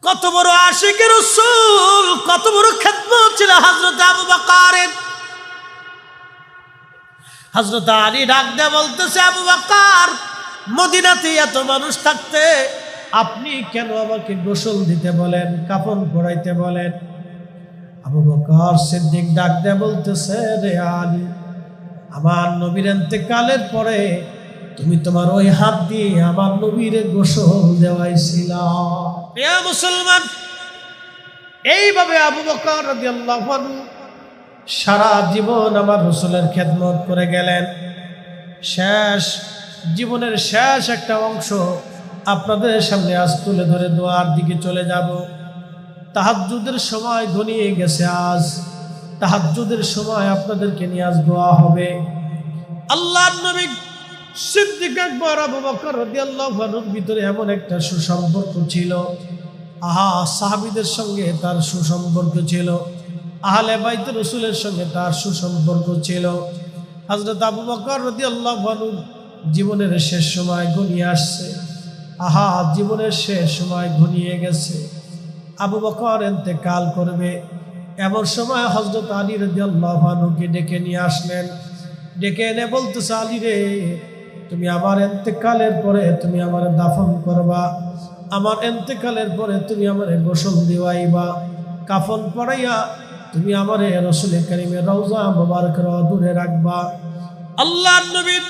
কত বড় আশিকের রাসূল, কত বড় খেদমত ছিল হযরত আবু বকরের। হযরত আলী ডাক দিয়ে বলতেছে, আবু বকর, মদিনাতে এত মানুষ থাকতে আপনি কেন আমাকে গোসল দিতে বলেন, কাফন পরাইতে বলেন? আবু বকর সিদ্দিক ডাক দিয়ে বলতেছে, রে আলী, আমার নবীর ইন্তেকালের পরে তুমি তোমার ওই হাত দিয়ে আমার নবীর গোসল দেওয়াইছিল। প্রিয় মুসলমান, এইভাবে আবু বকর রাদিয়াল্লাহু আনহু সারা জীবন আমার রাসূলের খেদমত করে গেলেন। জীবনের শেষ একটা অংশ আপনাদের সামনে আজ তুলে ধরে দোয়ার দিকে চলে যাব। তাহাজ্জুদের সময় ঘনিয়ে গেছে। আজ তাহাজ্জুদের সময় আপনাদেরকে নিয়ে আজ দোয়া হবে। আল্লাহর নবী সিদ্দিক আকবর আবু বকর রাদিয়াল্লাহু আনহুর ভিতরে এমন একটা সুসম্পর্ক ছিল। সাহাবীদের সঙ্গে তার সুসম্পর্ক ছিল, আহলে বাইত রাসূলের সঙ্গে তার সুসম্পর্ক ছিল। হযরত আবু বকর রাদিয়াল্লাহু আনহু জীবনের শেষ সময় ঘনিয়ে আসছে। জীবনের শেষ সময় ঘনিয়ে গেছে। আবু বকর ইন্তেকাল করবে, এমন সময় হযরত আলী রাদিয়াল্লাহু আনহুকে ডেকে নিয়ে আসলেন। ডেকে এনে বলতেছে, আলী রে, তুমি আমার ইন্তেকালের পরে তুমি আমার দাফন করবা, আমার ইন্তেকালের পরে তুমি আমার গোসল দিওয়াইবা, কাফন পরাইয়া তুমি আমার রাসূল কারীমের রওজা মুবারকের দূরে রাখবা। আল্লাহর নবীর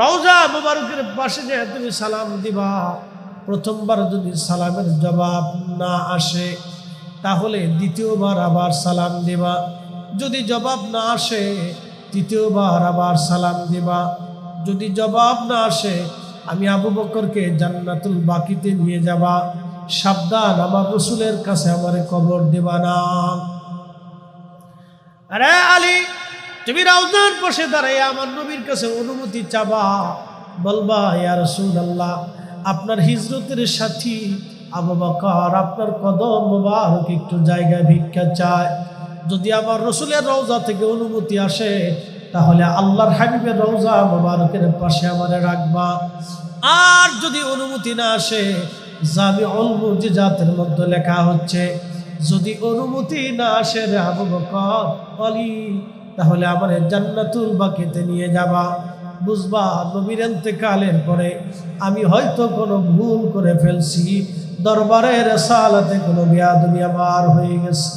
রওজা মুবারকের পাশে যে তুমি সালাম দিবা। প্রথমবার যদি সালামের জবাব না আসে তাহলে দ্বিতীয়বার আবার সালাম দিবা। যদি জবাব না আসে তৃতীয়বার আবার সালাম দিবা। যদি জবাব না আসে আমি আবু বকরকে জান্নাতুল বাকিতে নিয়ে যাবা। সাবধান, আমার রাসূলের কাছে আমারে কবর দিবা না। আরে আলী, তুমি রওজার পাশে দাঁড়াইয়া আমার নবীর কাছে অনুমতি চাবা, বলবা, ইয়া রাসূলুল্লাহ, আপনার হিজরতের সাথী আবু বকর আপনার কদম মুবারক একটু জায়গা ভিক্ষা চায়। যদি আমার রাসূলের রওজা থেকে অনুমতি আসে তাহলে আল্লাহর হাবিবের রওজা মুবারকের পাশে আমারে রাখবা। আর যদি অনুমতি না আসে, জামিউল মুজিজাতের মধ্যে লেখা হচ্ছে, যদি অনুমতি না আসে রে আবু বকর আলী, তাহলে আমার জান্নাতুল বাকিতে নিয়ে যাবা। বুঝবা, নবীর ইন্তেকালের পরে আমি হয়তো কোনো ভুল করে ফেলছি, দরবারে রিসালাতে কোনো বেয়াদবি আমার হয়ে গেছে।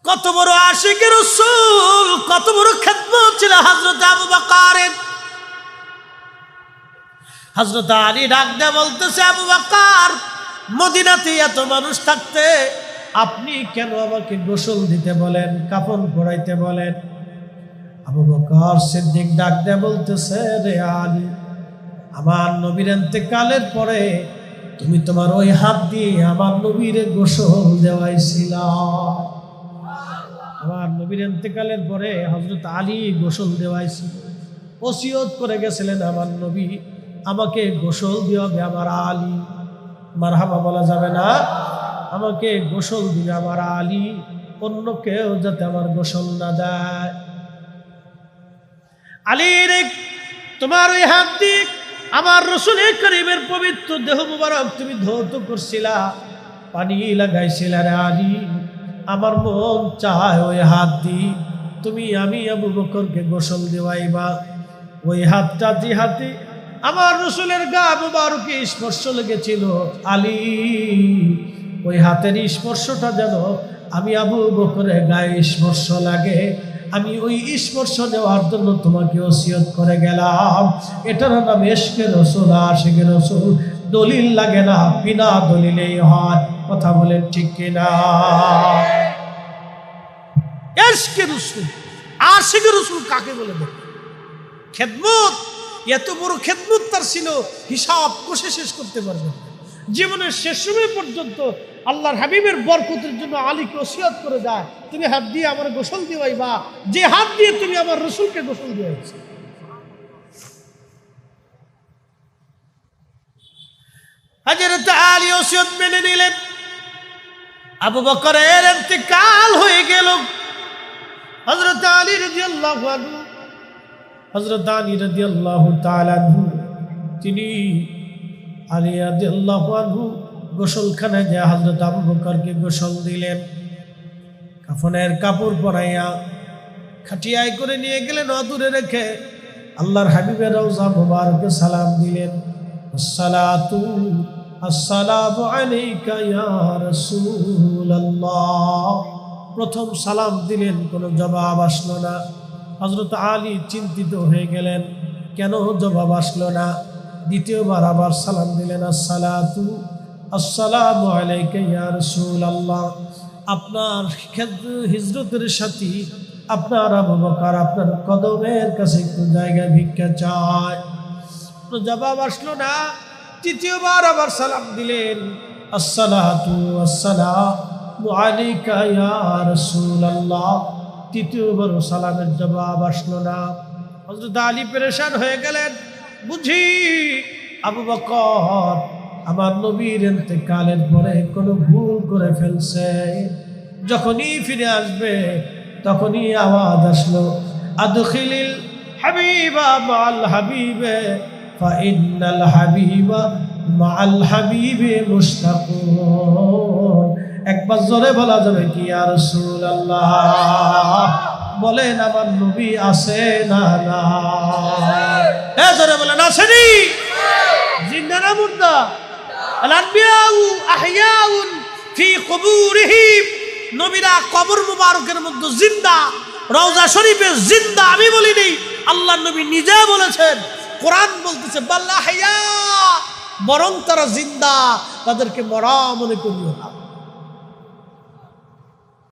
কত বড় আশিকের রাসূল, কত বড় খেদমত ছিল হযরত আবু বকরের। হযরত আলী ডাক দিয়ে বলতেছে, আবু বকর, মদিনাতে এত মানুষ থাকতে আপনি কেন আমাকে গোসল দিতে বলেন, কাফন পরাইতে বলেন? আবু বকর সিদ্দিক ডাক দিয়ে বলতেছে, রে আলী, আমার নবীর ইন্তেকালের পরে তুমি তোমার ওই হাত দিয়ে আমার নবীর গোসল দেওয়াইছিল। আমার নবীর ইন্তেকালের পরে হযরত আলী গোসল দেওয়াইছিল। ওসিয়ত করে গেছিলেন, আমার নবী আমাকে গোসল দিবে আমার আলী। মারহাবা বলা যাবে না? আমাকে গোসল দিবে আমার আলী, অন্য কেউ যাতে আমার গোসল না দেয়। আলী রে, তোমার ওই হাত দিয়ে আমার রাসূল কারীমের পবিত্র দেহ মুবারক তুমি ধৌত করছিলা, পানি লাগাইছিলা। রে আলী, আমার মন চায় ওই হাত দিয়ে আমি আবু বকরকে গোসল দেওয়াইবা। ওই হাতটা যে হাতে আমার রাসূলের গা মুবারকে স্পর্শ লেগেছিল, আলী, ওই হাতের স্পর্শটা যেন আমি আবু বকরের গায়ে স্পর্শ লাগে। আমি ওই স্পর্শ নেওয়ার জন্য তোমাকে ওসিয়ত করে গেলাম। এটার নাম ইশকে রাসূল, আশিকে রাসূল। দলিল লাগে না, বিনা দলিলেই হয়। কথা বলেন ঠিক কিনা? ইশকে রাসূল, আশিকে রাসূল কাকে বলে? দেখ, খেদমত, এত বড় খেদমত তার ছিল, হিসাব কষে শেষ করতে পারবে না। জীবনের শেষ সময় পর্যন্ত আল্লাহর হাবিবের বরকতের জন্য আলীকে ওসিয়ত করে যায়, তুমি হাত দিয়ে আমার গোসল দিওয়াইবা, যে হাত দিয়ে তুমি আমার রাসূলকে গোসল দিওয়াইছো। হযরত আলী ওসিয়ত মেনে নিলেন। আবু বকরের ইন্তেকাল হয়ে গেল। হযরত আলী রাদিয়াল্লাহু আনহু, হযরত আলী রাদিয়াল্লাহু তাআলা আনহু তিনি আলী রাদিয়াল্লাহু আনহু গোসলখানায় যে হযরত আবু বকরকে গোসল দিলেন, কাফনের কাপড় পরাইয়া খাটিয়ায় করে নিয়ে গেলেন, অদূরে রেখে আল্লাহর হাবিবের রওজা মুবারকে সালাম দিলেন, আসসালাতু আসসালামু আলাইকা ইয়া রাসূলুল্লাহ। প্রথম সালাম দিলেন, কোনো জবাব আসলো না। হযরত আলী চিন্তিত হয়ে গেলেন, কেন জবাব আসলো না? দ্বিতীয়বার আবার সালাম দিলেন, আসসালাতু আসসালামু আলাইকা ইয়া রাসূলুল্লাহ। আপনার হিজরতের সাথী আপনার আবু বকর আপনার কদমের কাছে একটু জায়গা ভিক্ষা চায়। জবাব আসলো না। তৃতীয়বার আবার সালাম দিলেন, আসসালাতু আসসালামু আলাইকা ইয়া রাসূলুল্লাহ। তৃতীয়বার সালামের জবাব আসলো না। হযরত আলী পেরেশান হয়ে গেলেন, বুঝি আবু বকর আমার নবীর ইন্তেকালের পরে কোনো ভুল করে ফেলছে। যখনই ফিরে আসবে তখনই আওয়াজ আসলো, আদখিলিল হাবিবা মাআল হাবিবে ফাইন্নাল হাবিবা মাআল হাবিবে মুশতাকুন। একবার জোরে বলা যাবে কি ইয়া রাসূলুল্লাহ? বলেন আমার নবী আছে না না? জোরে বলেন আসেনি? জিন্দা না মুর্দা? আল আনবিয়াউ আহইয়াউন ফি কুবুরিহিম। নবীরা কবর মুবারকের মধ্যে জিন্দা, রওজা শরীফে জিন্দা। আমি বলিনি, আল্লাহর নবী নিজে বলেছেন। কোরআন বলতেছে বাল্লা হাইয়া, বরং তারা জিন্দা, তাদেরকে মরা মনে করিও না।